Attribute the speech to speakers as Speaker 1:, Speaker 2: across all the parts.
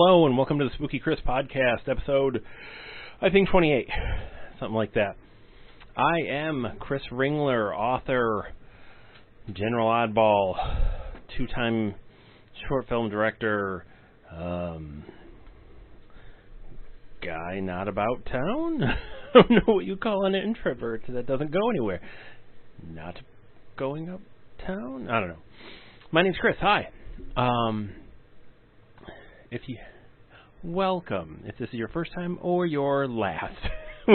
Speaker 1: Hello and welcome to the Spooky Chris Podcast, episode, I think 28, something like that. I am Chris Ringler, author, general oddball, two-time short film director, guy not about town? I don't know what you call an introvert that doesn't go anywhere. Not going uptown? I don't know. My name's Chris. Hi. Welcome. If this is your first time or your last,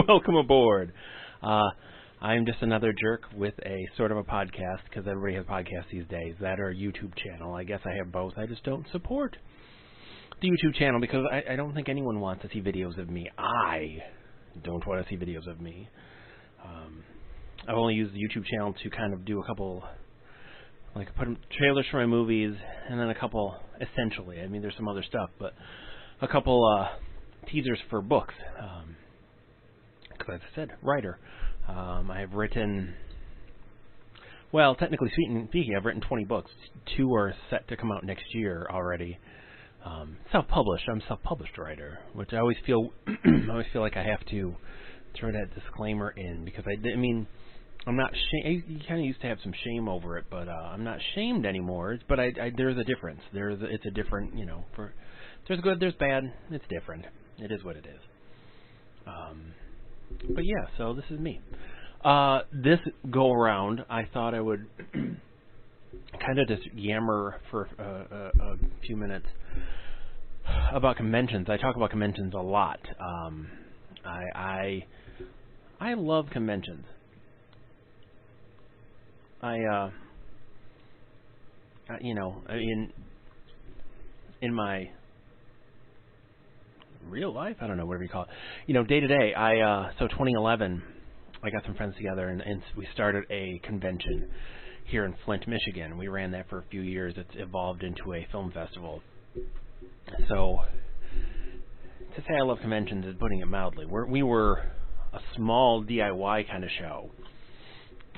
Speaker 1: welcome aboard. I'm just another jerk with a sort of a podcast, because everybody has podcasts these days, that or a YouTube channel. I guess I have both. I just don't support the YouTube channel because I don't think anyone wants to see videos of me. I don't want to see videos of me. I've only used the YouTube channel to kind of do a couple, like put trailers for my movies, and then a couple, essentially, I mean there's some other stuff, but a couple teasers for books. Because as I said, writer. I have written, well, technically speaking, I've written 20 books. 2 are set to come out next year already. Self-published. I'm a self-published writer, which I always feel like I have to throw that disclaimer in, because I mean, I'm not you kind of used to have some shame over it, but I'm not shamed anymore. But there's a difference. It's a different, there's good, there's bad. It's different. It is what it is. But yeah, so this is me. This go around, I thought I would kind of just yammer for a few minutes about conventions. I talk about conventions a lot. I love conventions. In my real life, I don't know, whatever you call it, day to day, so 2011, I got some friends together and we started a convention here in Flint, Michigan. We ran that for a few years. It's evolved into a film festival. So to say I love conventions is putting it mildly. We were a small DIY kind of show,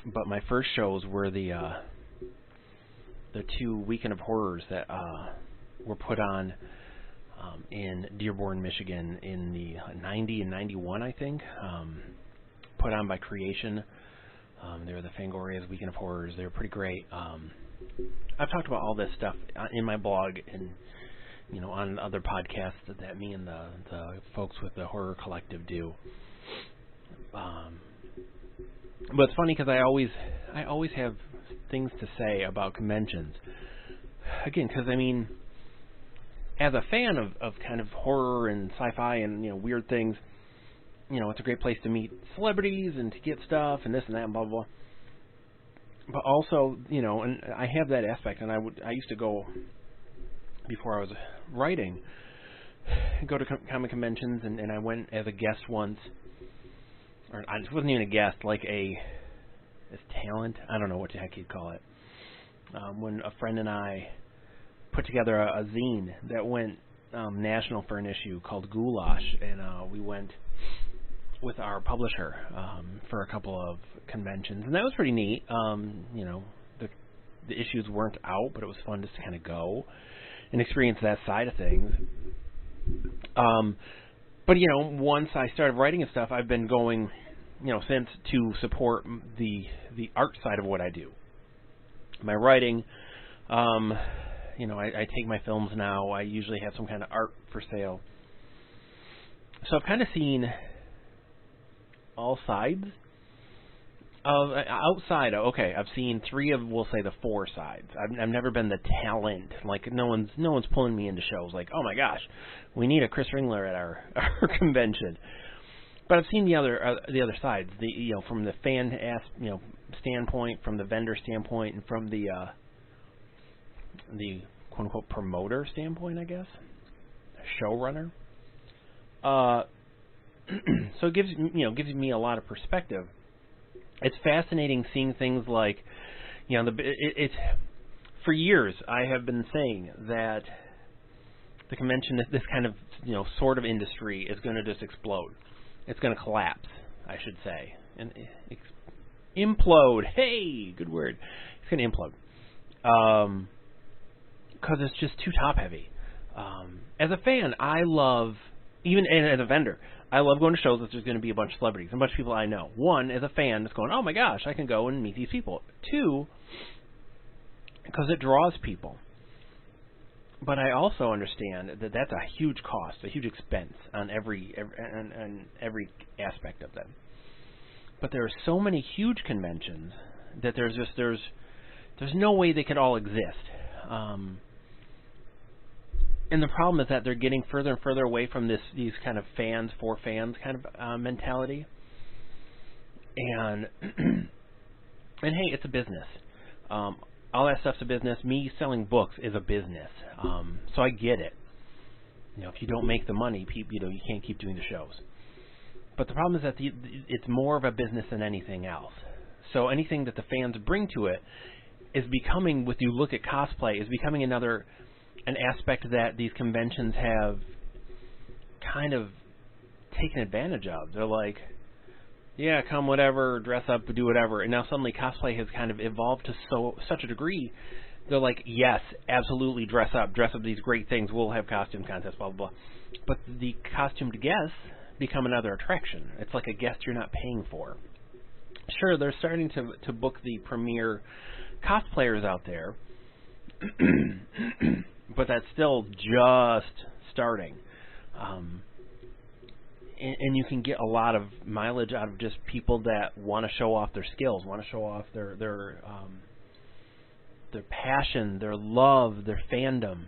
Speaker 1: but my first shows were the 2 Weekend of Horrors that were put on in Dearborn, Michigan in the 90 and 91, I think, put on by Creation. They were the Fangoria's Weekend of Horrors. They were pretty great. I've talked about all this stuff in my blog and on other podcasts that me and the folks with the Horror Collective do. But it's funny because I always have things to say about conventions. Again, because I mean, as a fan of kind of horror and sci-fi and weird things, it's a great place to meet celebrities and to get stuff and this and that and blah blah blah. But also, and I have that aspect, and I used to go, before I was writing, go to comic conventions, and I went as a guest once, or I wasn't even a guest, like as talent, I don't know what the heck you'd call it, when a friend and I put together a zine that went national for an issue called Goulash, and we went with our publisher for a couple of conventions, and that was pretty neat. The issues weren't out, but it was fun just to kind of go and experience that side of things. But once I started writing and stuff, I've been going, since, to support the art side of what I do. My writing, I take my films now. I usually have some kind of art for sale. So I've kind of seen all sides of outside. Okay, I've seen 3 of, we'll say, the 4 sides. I've never been the talent. Like no one's pulling me into shows. Like, oh my gosh, we need a Chris Ringler at our convention. But I've seen the other sides. From the fan standpoint, from the vendor standpoint, and from the quote unquote promoter standpoint, I guess, showrunner. So it gives me a lot of perspective. It's fascinating seeing things like, it's for years I have been saying that the convention, this kind of sort of industry, is going to just explode. It's going to collapse, I should say, and implode. Hey, good word. It's going to implode. Because it's just too top heavy. As a fan, I love, even as a vendor, I love going to shows that there's going to be a bunch of celebrities, a bunch of people I know. One, as a fan, that's going, oh my gosh, I can go and meet these people. Two, because it draws people. But I also understand that that's a huge cost, a huge expense on every aspect of them. But there are so many huge conventions that there's no way they could all exist. And the problem is that they're getting further and further away from these kind of fans for fans kind of mentality. And and hey, it's a business. All that stuff's a business. Me selling books is a business. So I get it. If you don't make the money, you can't keep doing the shows. But the problem is that it's more of a business than anything else. So anything that the fans bring to it is becoming, if you look at cosplay, is becoming an aspect that these conventions have kind of taken advantage of. They're like, yeah, come whatever, dress up, do whatever. And now suddenly cosplay has kind of evolved to such a degree. They're like, yes, absolutely, dress up these great things. We'll have costume contests, blah, blah, blah. But the costumed guests become another attraction. It's like a guest you're not paying for. Sure, they're starting to book the premier cosplayers out there, but that's still just starting. And you can get a lot of mileage out of just people that want to show off their skills, want to show off their passion, their love, their fandom.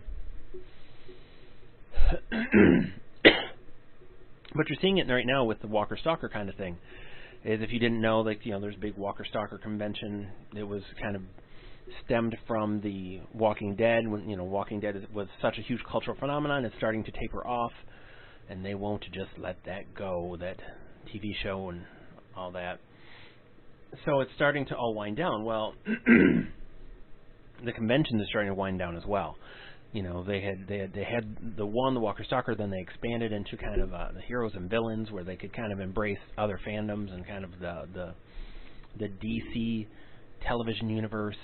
Speaker 1: But you're seeing it right now with the Walker Stalker kind of thing. Is if you didn't know, there's a big Walker Stalker convention. It was kind of stemmed from the Walking Dead. When Walking Dead was such a huge cultural phenomenon, it's starting to taper off. And they won't just let that go, that TV show and all that. So it's starting to all wind down. Well, the conventions are starting to wind down as well. They had the Walker Stalker, then they expanded into kind of the heroes and villains, where they could kind of embrace other fandoms and kind of the DC television universe.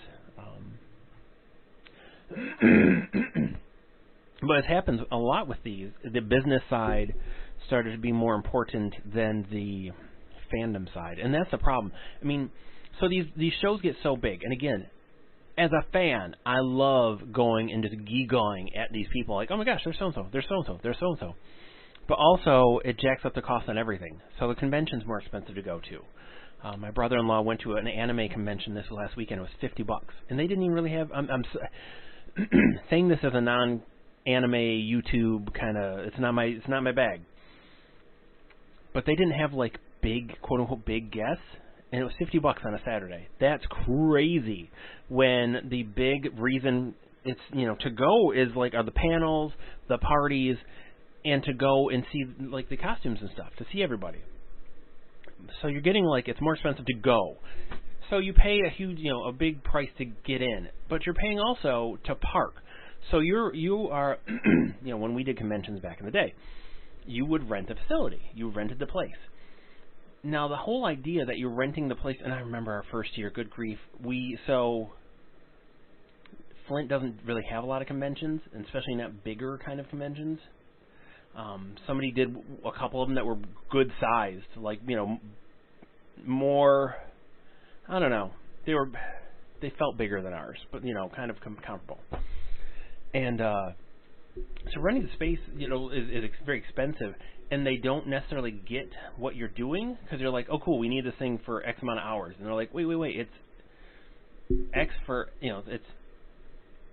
Speaker 1: But it happens a lot with these. The business side started to be more important than the fandom side, and that's the problem. I mean, so these shows get so big, and again, as a fan, I love going and just giggling at these people, like, oh my gosh, there's so-and-so, there's so-and-so, there's so-and-so. But also, it jacks up the cost on everything. So the convention's more expensive to go to. My brother-in-law went to an anime convention this last weekend. It was $50, and they didn't even really have. I'm saying this as a non-anime YouTube kind of. It's not my bag. But they didn't have like big, quote unquote, big guests, and it was $50 on a Saturday. That's crazy. When the big reason it's to go is are the panels, the parties, and to go and see the costumes and stuff, to see everybody. So you're getting it's more expensive to go. So you pay a huge, a big price to get in, but you're paying also to park. So you are, when we did conventions back in the day, you would rent a facility. You rented the place. Now the whole idea that you're renting the place, and I remember our first year, good grief, Flint doesn't really have a lot of conventions, and especially not bigger kind of conventions. Somebody did a couple of them that were good sized, more, I don't know, they felt bigger than ours, but kind of comparable. And so renting the space, is very expensive, and they don't necessarily get what you're doing, because you're like, oh cool, we need this thing for X amount of hours, and they're like, wait, it's X for, it's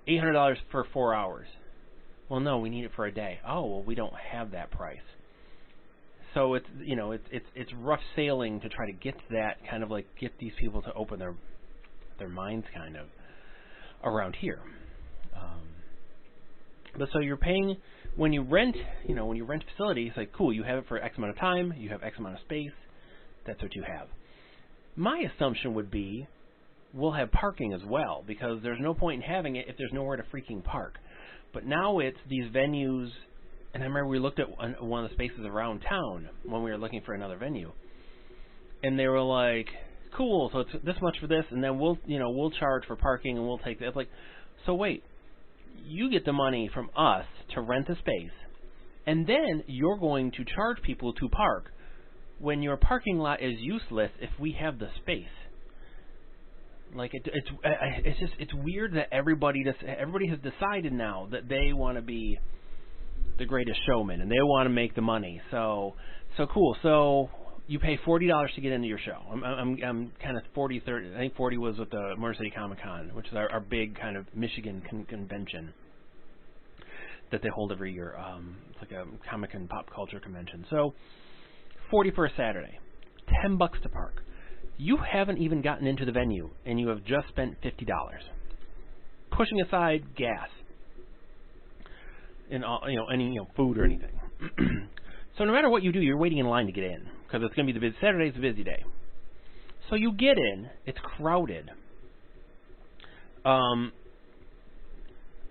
Speaker 1: $800 for 4 hours. Well, no, we need it for a day. Oh, well, we don't have that price. So it's it's rough sailing to try to get to that kind of get these people to open their minds kind of around here. But so you're paying when you rent facilities, cool, you have it for X amount of time, you have X amount of space. That's what you have. My assumption would be we'll have parking as well, because there's no point in having it if there's nowhere to freaking park. But now it's these venues, and I remember we looked at one of the spaces around town when we were looking for another venue, and they were like, cool, so it's this much for this, and then we'll charge for parking, and we'll take that. It's so wait, you get the money from us to rent the space, and then you're going to charge people to park when your parking lot is useless if we have the space. Like it's weird that everybody has decided now that they want to be the greatest showman and they want to make the money. So cool. So you pay $40 to get into your show. I'm kind of 30. I think 40 was with the Motor City Comic Con, which is our big kind of Michigan convention that they hold every year. It's like a comic and pop culture convention. So 40 for a Saturday, $10 to park. You haven't even gotten into the venue, and you have just spent $50, pushing aside gas and any food or anything. So no matter what you do, you're waiting in line to get in because it's going to be Saturday's a busy day. So you get in, it's crowded.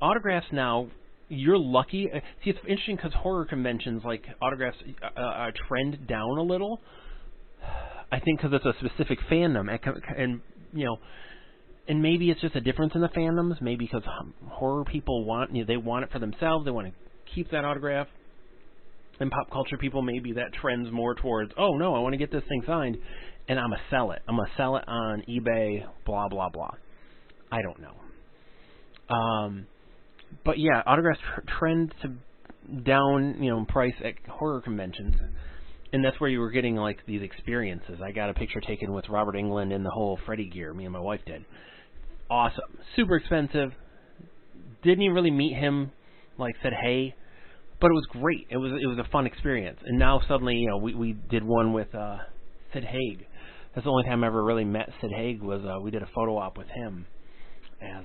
Speaker 1: Autographs now, you're lucky. See, it's interesting because horror conventions, like autographs, trend down a little. I think because it's a specific fandom, and maybe it's just a difference in the fandoms. Maybe because horror people they want it for themselves. They want to keep that autograph. And pop culture people, maybe that trends more towards, oh no, I want to get this thing signed, and I'm gonna sell it. I'm gonna sell it on eBay. Blah blah blah. I don't know. But yeah, autographs trend to down, price at horror conventions. And that's where you were getting, like, these experiences. I got a picture taken with Robert Englund in the whole Freddy gear. Me and my wife did. Awesome. Super expensive. Didn't even really meet him. Like, said hey. But it was great. It was a fun experience. And now suddenly, we did one with Sid Haig. That's the only time I ever really met Sid Haig was we did a photo op with him as,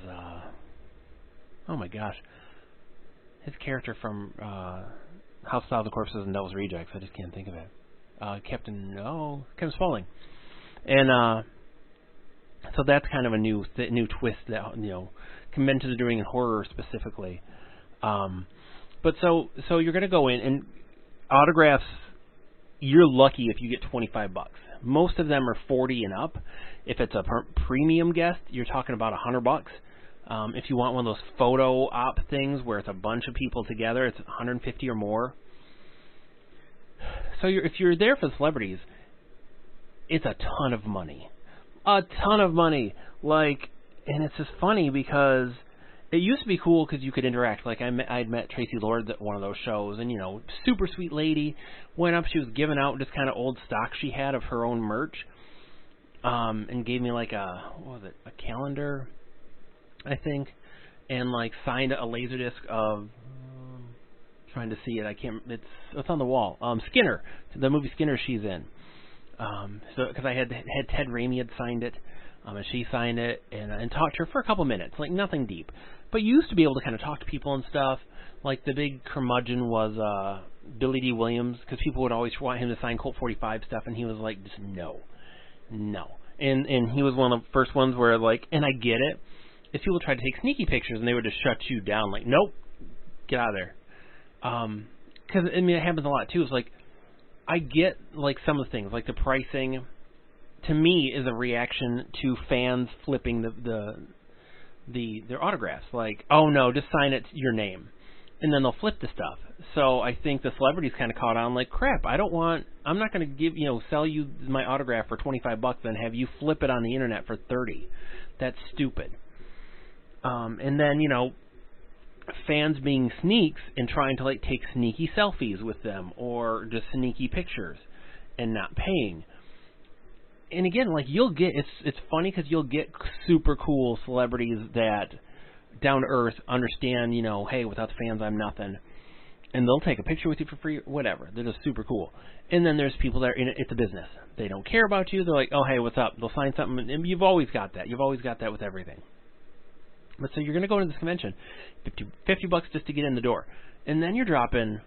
Speaker 1: oh my gosh, his character from House of the Corpses and Devil's Rejects. I just can't think of it. Captain Spaulding. And so that's kind of a new twist that conventions are doing in horror specifically. But so you're going to go in and autographs. You're lucky if you get $25. Most of them are 40 and up. If it's a premium guest, you're talking about $100. If you want one of those photo op things where it's a bunch of people together, it's $150 or more. So if you're there for the celebrities, it's a ton of money. A ton of money. And it's just funny because it used to be cool because you could interact. Like I'd met Tracy Lord at one of those shows, and super sweet lady. Went up, she was giving out just kind of old stock she had of her own merch, and gave me like a calendar, I think, and signed a laser disc of. Trying to see it, I can't. It's on the wall. Skinner, the movie Skinner, she's in. So because I had Ted Raimi had signed it, and she signed it, and talked to her for a couple minutes, nothing deep. But you used to be able to kind of talk to people and stuff. Like the big curmudgeon was Billy D. Williams, because people would always want him to sign Colt 45 stuff, and he was like, just no. And he was one of the first ones where and I get it, if people tried to take sneaky pictures and they would just shut you down, nope, get out of there. Because it happens a lot too. It's I get some of the things, the pricing. To me, is a reaction to fans flipping their autographs. Oh no, just sign it your name, and then they'll flip the stuff. So I think the celebrities kind of caught on. Crap, I'm not going to sell you my autograph for $25 and have you flip it on the internet for $30. That's stupid. And then fans being sneaks and trying to take sneaky selfies with them or just sneaky pictures and not paying. And again, you'll get it's funny because you'll get super cool celebrities that down to earth understand, hey, without the fans I'm nothing, and they'll take a picture with you for free, whatever. They're just super cool. And then there's people that are in it, it's a business. They don't care about you. They're like, oh hey, what's up? They'll sign something, and you've always got that. You've always got that with everything. But so you're going to go into this convention, $50 just to get in the door. And then you're dropping,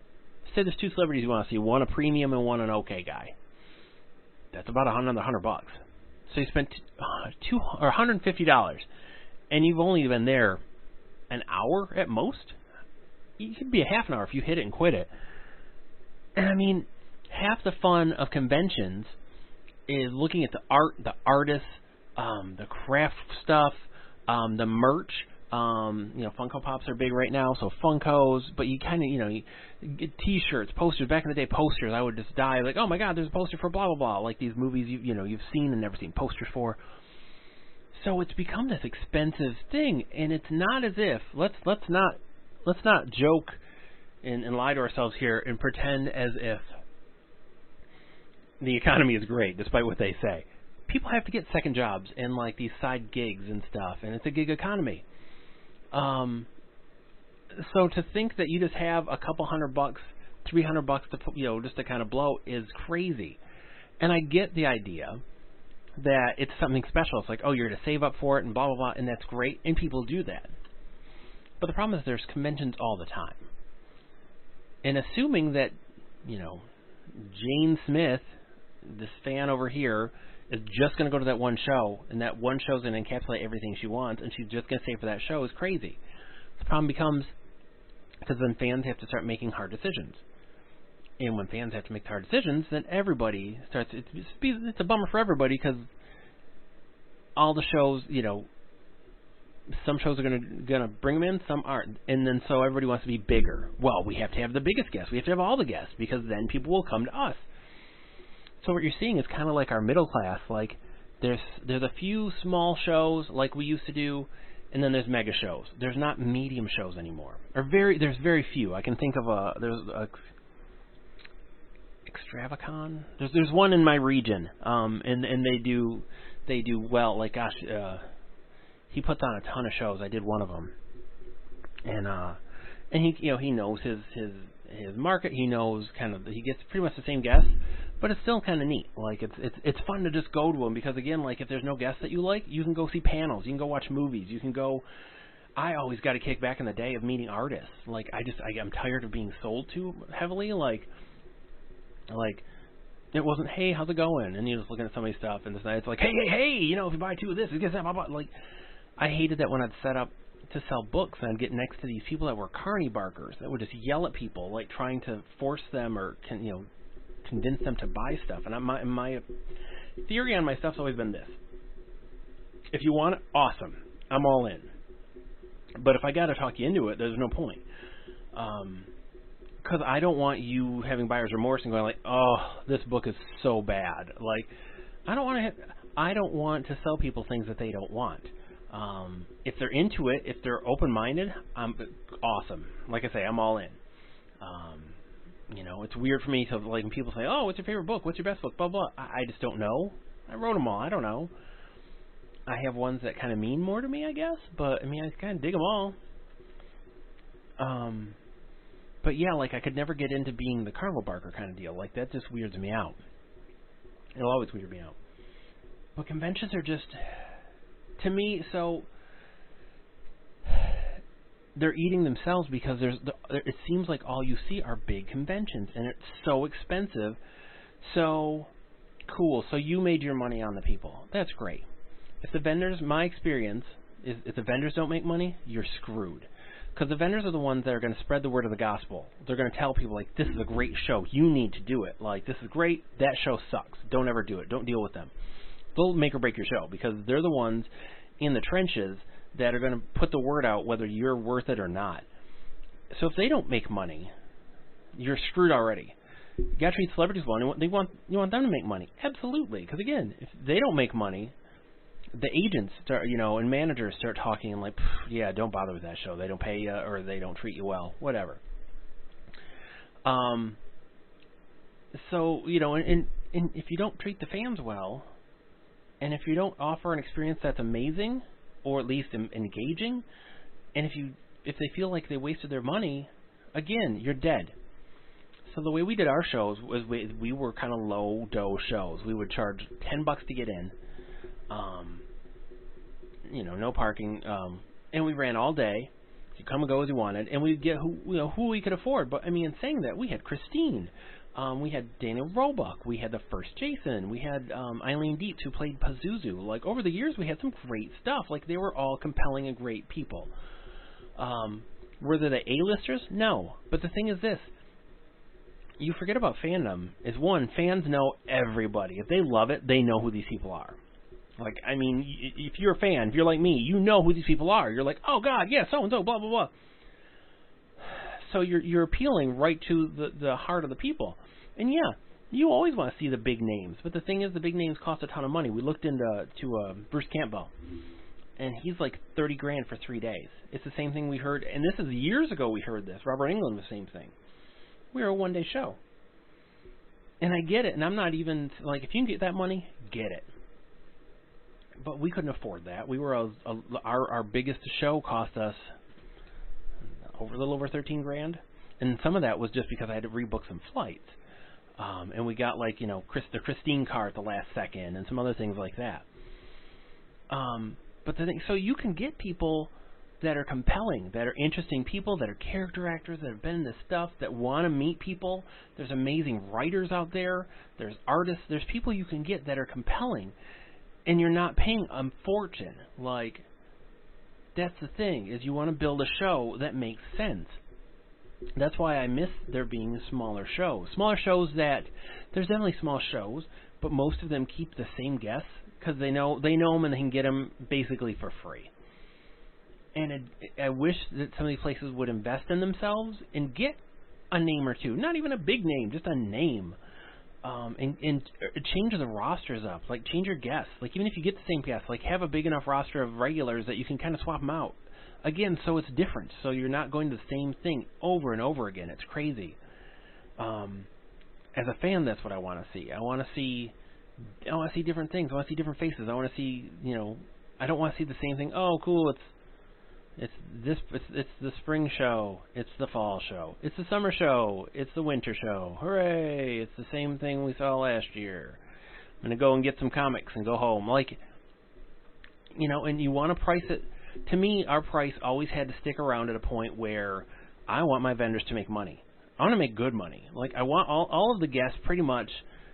Speaker 1: say there's two celebrities you want to see, one a premium and one an okay guy. That's about another $100. So you spent $150, and you've only been there an hour at most. It could be a half an hour if you hit it and quit it. And I mean, half the fun of conventions is looking at the art, the artists, the craft stuff, the merch, Funko Pops are big right now, so Funkos, but you kind of, you get T-shirts, posters. Back in the day, posters, I would just die like, oh my God, there's a poster for blah blah blah, like these movies you've seen and never seen posters for. So it's become this expensive thing, and it's not as if let's not joke and lie to ourselves here and pretend as if the economy is great, despite what they say. People have to get second jobs and like these side gigs and stuff, and it's a gig economy. So to think that you just have a couple $100, $300 to just to kind of blow is crazy. And I get the idea that it's something special. It's like, oh, you're to save up for it and blah blah blah, and that's great, and people do that. But the problem is there's conventions all the time, and assuming that Jane Smith, this fan over here, is just going to go to that one show, and that one show is going to encapsulate everything she wants, and she's just going to stay for that show is crazy. The problem becomes, because then fans have to start making hard decisions. And when fans have to make hard decisions, then everybody starts, it's a bummer for everybody, because all the shows, some shows are gonna bring them in, some aren't. And then so everybody wants to be bigger. Well, we have to have the biggest guests. We have to have all the guests, because then people will come to us. So what you're seeing is kind of like our middle class. Like there's a few small shows like we used to do, and then there's mega shows. There's not medium shows anymore. There's very few. I can think of there's a Extravacon. There's one in my region, and they do well. Like gosh, he puts on a ton of shows. I did one of them, and he knows his market. He knows he gets pretty much the same guests. But it's still kind of neat. Like it's fun to just go to them, because again, like if there's no guests that you like, you can go see panels, you can go watch movies, you can go. I always got a kick back in the day of meeting artists. Like I'm tired of being sold to heavily. Like it wasn't, hey, how's it going? And you're just looking at somebody's stuff, and it's like, hey, if you buy 2 of this, it gets that. Blah, blah. Like I hated that when I'd set up to sell books, and I'd get next to these people that were carny barkers that would just yell at people, like trying to force them or convince them to buy stuff. And my theory on my stuff's always been this: if you want it, awesome, I'm all in. But if I got to talk you into it, there's no point. Because I don't want you having buyer's remorse and going like, oh, this book is so bad. Like, I don't want to sell people things that they don't want. If they're into it, if they're open-minded, awesome. Like I say, I'm all in. It's weird for me to, like, when people say, oh, what's your favorite book? What's your best book? Blah, blah. I just don't know. I wrote them all. I don't know. I have ones that kind of mean more to me, I guess. But, I kind of dig them all. But, yeah, like, I could never get into being the carnival barker kind of deal. Like, that just weirds me out. It'll always weird me out. But conventions are just, to me, so they're eating themselves, because it seems like all you see are big conventions, and it's so expensive. So cool. So you made your money on the people. That's great. If the vendors, my experience is, if the vendors don't make money, you're screwed. Because the vendors are the ones that are going to spread the word of the gospel. They're going to tell people, like, this is a great show. You need to do it. Like, this is great. That show sucks. Don't ever do it. Don't deal with them. They'll make or break your show, because they're the ones in the trenches that are going to put the word out whether you're worth it or not. So if they don't make money, you're screwed already. You got to treat celebrities well. You want them to make money. Absolutely. Because, again, if they don't make money, the agents start, and managers start talking and like, yeah, don't bother with that show. They don't pay you, or they don't treat you well, whatever. So, and if you don't treat the fans well, and if you don't offer an experience that's amazing, or at least engaging, and if they feel like they wasted their money, again, you're dead. So the way we did our shows was we were kind of low dough shows. We would charge $10 to get in, no parking, and we ran all day. You come and go as you wanted, and we'd get who we could afford. But in saying that, we had Christine. We had Daniel Roebuck. We had the first Jason. We had Eileen Dietz, who played Pazuzu. Like, over the years, we had some great stuff. Like, they were all compelling and great people. Were they the A-listers? No. But the thing is this. You forget about fandom. Is one, fans know everybody. If they love it, they know who these people are. Like, I mean, if you're a fan, if you're like me, you know who these people are. You're like, oh God, yeah, so and so, blah blah blah. So you're appealing right to the heart of the people, and yeah, you always want to see the big names. But the thing is, the big names cost a ton of money. We looked into Bruce Campbell, and he's like $30,000 for 3 days. It's the same thing we heard, and this is years ago. We heard this. Robert Englund, the same thing. We're a one-day show, and I get it. And I'm not even like, if you can get that money, get it. But we couldn't afford that. We were our biggest show cost us a little over $13,000, and some of that was just because I had to rebook some flights, and we got like the Christine car at the last second, and some other things like that. But the thing, so you can get people that are compelling, that are interesting people, that are character actors, that have been in this stuff, that want to meet people. There's amazing writers out there. There's artists. There's people you can get that are compelling. And you're not paying a fortune. Like, that's the thing, is you want to build a show that makes sense. That's why I miss there being smaller shows. Smaller shows that, there's definitely small shows, but most of them keep the same guests because they know them and they can get them basically for free. And I wish that some of these places would invest in themselves and get a name or two. Not even a big name, just a name. And change the rosters up. Like, change your guests. Like, even if you get the same guests, like, have a big enough roster of regulars that you can kind of swap them out. Again, so it's different. So you're not going to the same thing over and over again. It's crazy. As a fan, that's what I want to see. I want to see different things. I want to see different faces. I want to see, I don't want to see the same thing. Oh, cool, it's the spring show, it's the fall show, it's the summer show, it's the winter show. Hooray! It's the same thing we saw last year. I'm gonna go and get some comics and go home. Like, and you want to price it. To me, our price always had to stick around at a point where I want my vendors to make money. I want to make good money. Like, I want all of the guests pretty much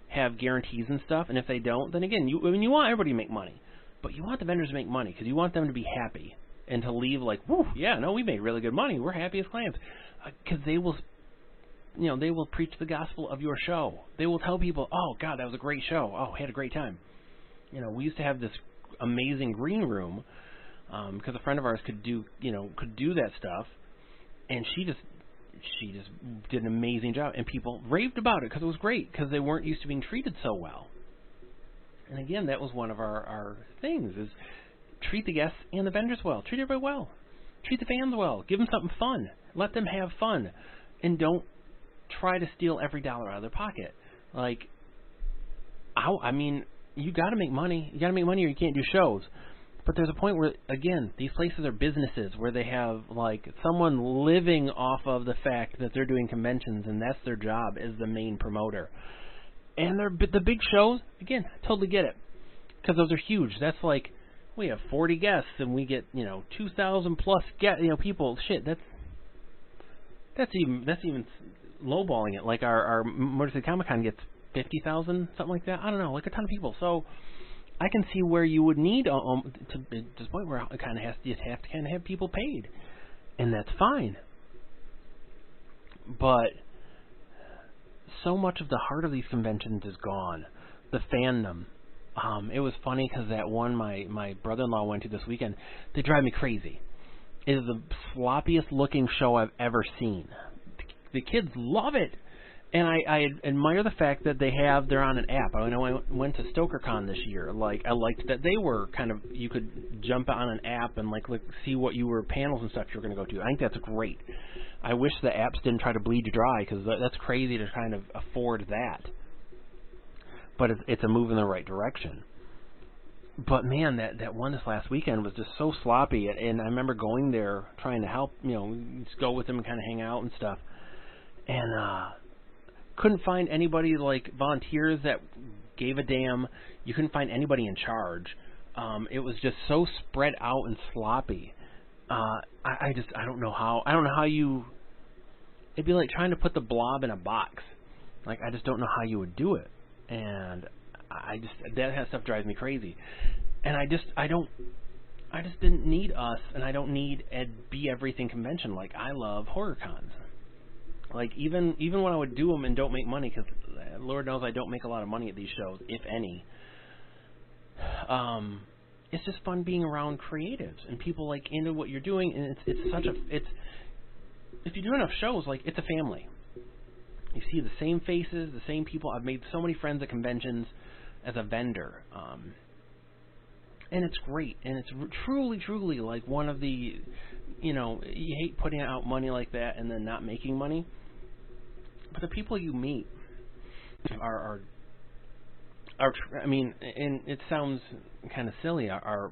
Speaker 1: have guarantees and stuff. And if they don't, then again, you want everybody to make money, but you want the vendors to make money because you want them to be happy. And to leave like, whoo, yeah, no, we made really good money. We're happy as clams. Because they will, they will preach the gospel of your show. They will tell people, oh, God, that was a great show. Oh, I had a great time. We used to have this amazing green room because a friend of ours could do that stuff. And she just did an amazing job. And people raved about it because it was great because they weren't used to being treated so well. And again, that was one of our things is, treat the guests and the vendors well. Treat everybody well. Treat the fans well. Give them something fun. Let them have fun. And don't try to steal every dollar out of their pocket. Like, I mean, you got to make money. You got to make money or you can't do shows. But there's a point where, again, these places are businesses where they have, like, someone living off of the fact that they're doing conventions and that's their job as the main promoter. And the big shows, again, totally get it. Because those are huge. That's like, we have 40 guests and we get 2,000 plus people. Shit, that's even lowballing it. Like our Motor City Comic Con gets 50,000, something like that. I don't know, like a ton of people. So I can see where you would need to this point where it kind of you have to kind of have people paid, and that's fine. But so much of the heart of these conventions is gone. The fandom. It was funny because that one my brother-in-law went to this weekend, they drive me crazy. It is the sloppiest looking show I've ever seen. The kids love it. And I admire the fact that they're on an app. I know I went to StokerCon this year. Like, I liked that they were kind of, you could jump on an app and like see what panels and stuff you were going to go to. I think that's great. I wish the apps didn't try to bleed you dry because that's crazy to kind of afford that. But it's a move in the right direction. But man, that one this last weekend was just so sloppy. And I remember going there trying to help, just go with them and kind of hang out and stuff. And couldn't find anybody like volunteers that gave a damn. You couldn't find anybody in charge. It was just so spread out and sloppy. I don't know how. I don't know how you. It'd be like trying to put the blob in a box. Like, I just don't know how you would do it. And that kind of stuff drives me crazy. And I just didn't need us, and I don't need Be Everything convention. Like, I love horror cons. Like, even when I would do them and don't make money, because Lord knows I don't make a lot of money at these shows, if any. it's just fun being around creatives and people like into what you're doing, and it's if you do enough shows, like, it's a family. You see the same faces, the same people. I've made so many friends at conventions as a vendor, and it's great, and it's truly like one of the, you hate putting out money like that and then not making money, but the people you meet are I mean, and it sounds kind of silly, they're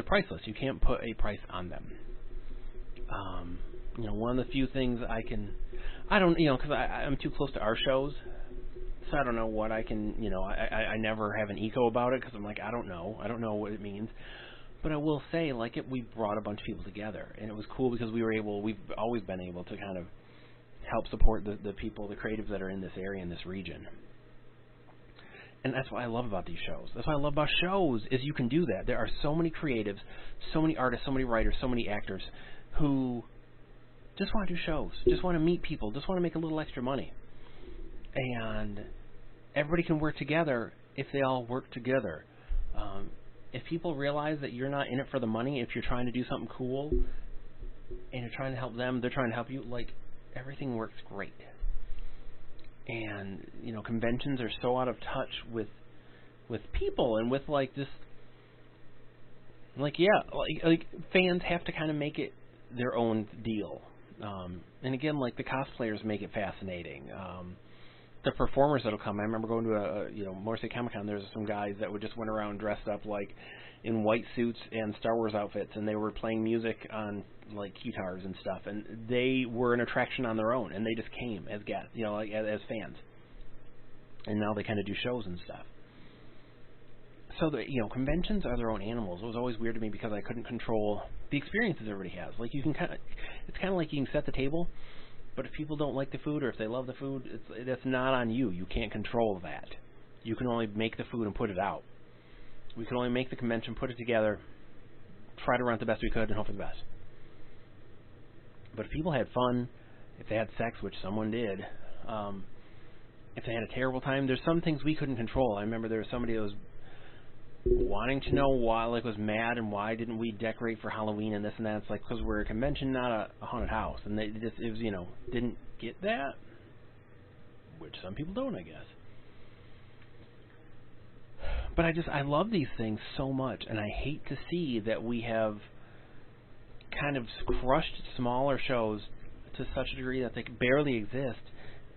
Speaker 1: priceless. You can't put a price on them. One of the few things because I'm too close to our shows, so I don't know what I can, I never have an ego about it because I'm like, I don't know what it means. But I will say, like, we brought a bunch of people together, and it was cool because we've always been able to kind of help support the people, the creatives that are in this area, in this region. And that's what I love about these shows. That's what I love about shows, is you can do that. There are so many creatives, so many artists, so many writers, so many actors who just want to do shows, just want to meet people, just want to make a little extra money. And everybody can work together if they all work together. If people realize that you're not in it for the money, if you're trying to do something cool and you're trying to help them, they're trying to help you, like, everything works great. And, conventions are so out of touch with people and with, like, this, like, like fans have to kind of make it their own deal. And again, like, the cosplayers make it fascinating. The performers that'll come. I remember going to Motor City Comic Con. There's some guys that would just went around dressed up like in white suits and Star Wars outfits, and they were playing music on like guitars and stuff. And they were an attraction on their own, and they just came as guests, like as fans. And now they kind of do shows and stuff. So the conventions are their own animals. It was always weird to me because I couldn't control the experiences everybody has. Like, you can it's kind of like you can set the table. But if people don't like the food, or if they love the food, that's not on you. You can't control that. You can only make the food and put it out. We can only make the convention, put it together, try to run it the best we could, and hope for the best. But if people had fun, if they had sex, which someone did, if they had a terrible time, there's some things we couldn't control. I remember there was somebody that was wanting to know why, like, was mad and why didn't we decorate for Halloween and this and that. It's like, because we're a convention, not a haunted house, and they just didn't get that, which some people don't, I guess. But I love these things so much, and I hate to see that we have kind of crushed smaller shows to such a degree that they barely exist,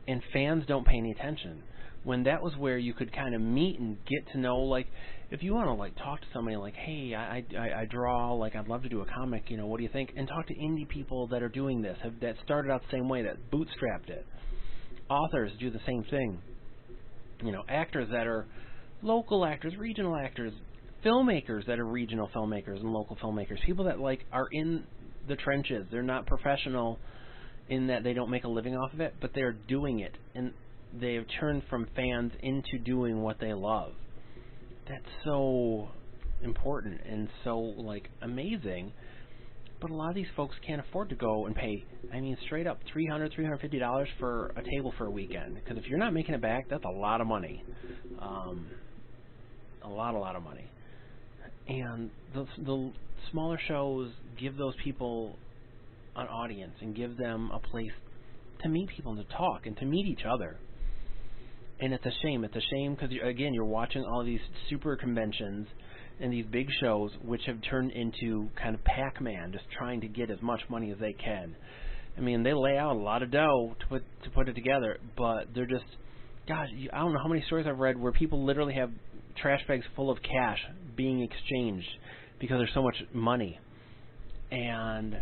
Speaker 1: and fans don't pay any attention. When that was where you could kind of meet and get to know, like, if you want to, like, talk to somebody like, hey, I draw, like, I'd love to do a comic, what do you think? And talk to indie people that are doing this, that started out the same way, that bootstrapped it. Authors do the same thing. Actors that are local actors, regional actors, filmmakers that are regional filmmakers and local filmmakers, people that, like, are in the trenches. They're not professional in that they don't make a living off of it, but they're doing it, and they have turned from fans into doing what they love. That's so important and so, like, amazing. But a lot of these folks can't afford to go and pay, straight up $300, $350 for a table for a weekend. Because if you're not making it back, that's a lot of money. A lot of money. And the smaller shows give those people an audience and give them a place to meet people and to talk and to meet each other. And it's a shame. It's a shame because, again, you're watching all these super conventions and these big shows which have turned into kind of Pac-Man, just trying to get as much money as they can. They lay out a lot of dough to put it together, but they're just, gosh, I don't know how many stories I've read where people literally have trash bags full of cash being exchanged because there's so much money. And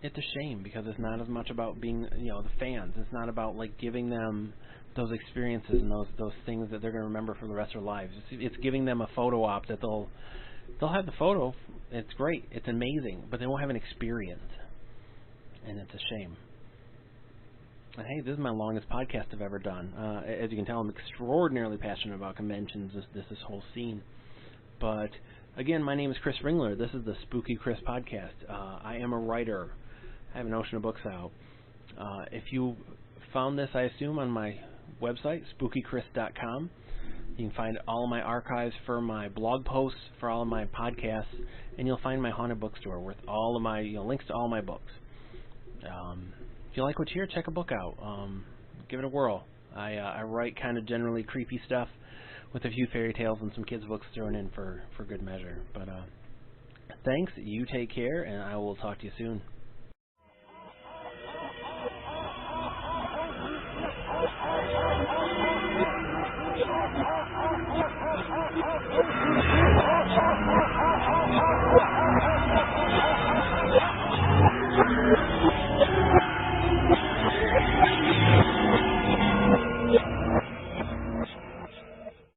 Speaker 1: it's a shame because it's not as much about being, the fans. It's not about, like, giving them those experiences and those things that they're going to remember for the rest of their lives. It's giving them a photo op that they'll have the photo. It's great. It's amazing, but they won't have an experience, and it's a shame. And hey, this is my longest podcast I've ever done. As you can tell, I'm extraordinarily passionate about conventions, this whole scene. But again, my name is Chris Ringler. This is the Spooky Chris podcast. I am a writer. I have an ocean of books out. If you found this, I assume, on my website, spookychris.com. You can find all of my archives for my blog posts, for all of my podcasts, and you'll find my haunted bookstore with all of my links to all my books. If you like what you hear, check a book out. Give it a whirl. I write kind of generally creepy stuff with a few fairy tales and some kids' books thrown in for good measure. But thanks. You take care, and I will talk to you soon.